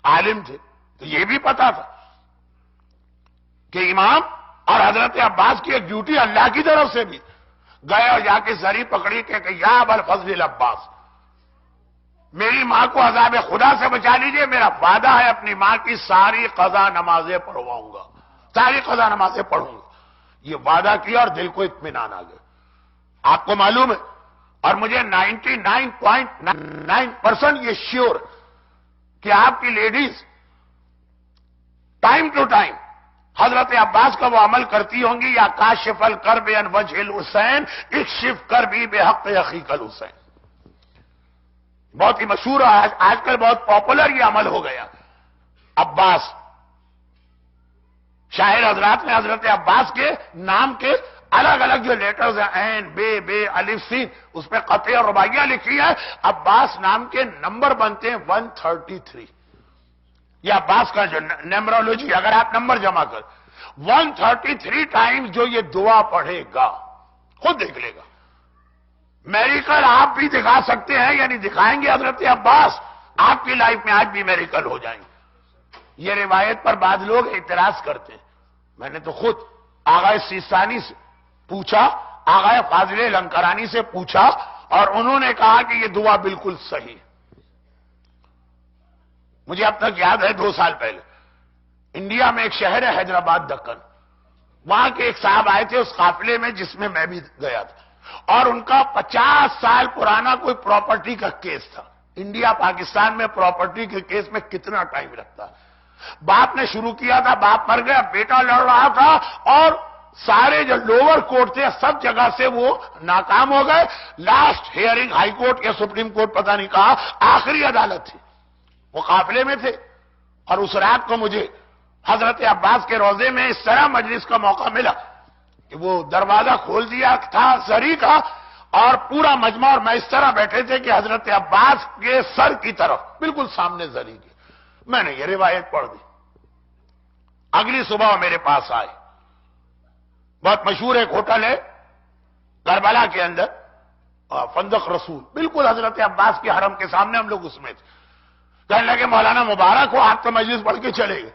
عالم تھے تو یہ بھی پتا تھا کہ امام اور حضرت عباس کی ایک ڈیوٹی اللہ کی طرف سے بھی گئے اور جا کے زری پکڑی کہ یا ابا الفضل العباس، میری ماں کو عذاب خدا سے بچا لیجئے، میرا وعدہ ہے اپنی ماں کی ساری قضا نمازیں پڑھواؤں گا، ساری قضا نمازیں پڑھوں گا۔ یہ وعدہ کیا اور دل کو اطمینان آ گیا۔ آپ کو معلوم ہے اور مجھے 99.9% یہ شیور کہ آپ کی لیڈیز ٹائم ٹو ٹائم حضرت عباس کا وہ عمل کرتی ہوں گی، یا کاشف الکرب عن وجہ الحسین اکشف کربی بحق اخیک الحسین، بہت ہی مشہور ہے، آج کل بہت پاپولر یہ عمل ہو گیا۔ عباس شاعر حضرات نے حضرت عباس کے نام کے الگ الگ جو لیٹرز ہیں، عین، بے، الف، سین، اس پہ قطع اور رباعیہ لکھی ہے۔ عباس نام کے نمبر بنتے ہیں 133۔ یہ عباس کا جو نیمرولوجی، اگر آپ نمبر جمع کر 133 ٹائمز جو یہ دعا پڑھے گا، خود دیکھ لے گا۔ میریکل آپ بھی دکھا سکتے ہیں، یعنی دکھائیں گے حضرت عباس، آپ کی لائف میں آج بھی میریکل ہو جائیں گے۔ یہ روایت پر بعض لوگ اعتراض کرتے ہیں۔ میں نے تو خود آغا سیستانی سے پوچھا، آغا فاضل لنکرانی سے پوچھا، اور انہوں نے کہا کہ یہ دعا بالکل صحیح ہے۔ مجھے اب تک یاد ہے 2 سال پہلے انڈیا میں ایک شہر ہے حیدرآباد دکن، وہاں کے ایک صاحب آئے تھے اس قافلے میں جس میں میں بھی گیا تھا، اور ان کا 50 سال پرانا کوئی پراپرٹی کا کیس تھا۔ انڈیا پاکستان میں پراپرٹی کے کیس میں کتنا ٹائم لگتا ہے۔ باپ نے شروع کیا تھا، باپ مر گیا، بیٹا لڑ رہا تھا، اور سارے جو لوور کورٹ تھے سب جگہ سے وہ ناکام ہو گئے۔ لاسٹ ہیئرنگ ہائی کورٹ یا سپریم کورٹ پتہ نہیں کہا، آخری عدالت تھی، وہ قافلے میں تھے۔ اور اس رات کو مجھے حضرت عباس کے روضے میں اس طرح مجلس کا موقع ملا کہ وہ دروازہ کھول دیا تھا زری کا، اور پورا مجمع اور میں اس طرح بیٹھے تھے کہ حضرت عباس کے سر کی طرف بالکل سامنے زری کے۔ میں نے یہ روایت پڑھ دی۔ اگلی صبح وہ میرے پاس آئے، بہت مشہور ایک ہوٹل ہے کربلا کے اندر، فندق رسول، بالکل حضرت عباس کے حرم کے سامنے، ہم لوگ اس میں تھے۔ کہنے لگے مولانا مبارک ہو، آپ تو مجلس پڑھ کے چلے گئے۔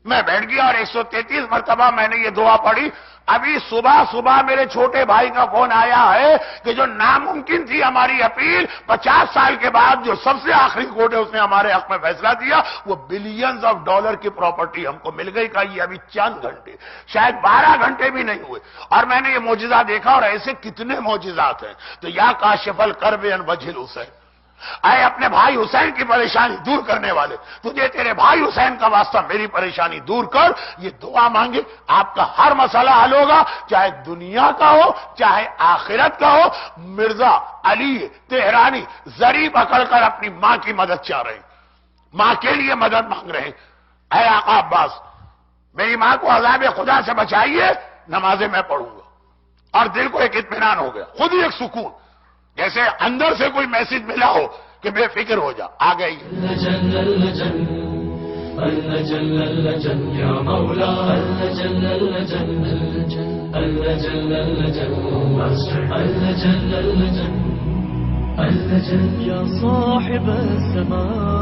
میں بیٹھ گیا اور 133 مرتبہ میں نے یہ دعا پڑھی۔ ابھی صبح میرے چھوٹے بھائی کا فون آیا ہے کہ جو ناممکن تھی ہماری اپیل، 50 سال کے بعد جو سب سے آخری کورٹ ہے اس نے ہمارے حق میں فیصلہ دیا، وہ بلینز آف ڈالر کی پراپرٹی ہم کو مل گئی۔ کہا یہ ابھی چند گھنٹے، شاید 12 گھنٹے بھی نہیں ہوئے، اور میں نے یہ معجزہ دیکھا، اور ایسے کتنے معجزات ہیں۔ تو یا کاشف الکرب عن وجہ الحسین، اے اپنے بھائی حسین کی پریشانی دور کرنے والے، تجھے تیرے بھائی حسین کا واسطہ میری پریشانی دور کر۔ یہ دعا مانگے، آپ کا ہر مسئلہ حل ہوگا، چاہے دنیا کا ہو چاہے آخرت کا ہو۔ مرزا علی تہرانی زری پکڑ کر اپنی ماں کی مدد چاہ رہے ہیں، ماں کے لیے مدد مانگ رہے ہیں۔ اے آقا عباس، میری ماں کو عذاب خدا سے بچائیے، نمازیں میں پڑھوں گا۔ اور دل کو ایک اطمینان ہو گیا، خود ہی ایک سکون، جیسے اندر سے کوئی میسج ملا ہو کہ بے فکر ہو جا، آ گئی۔ يا صاحب السماء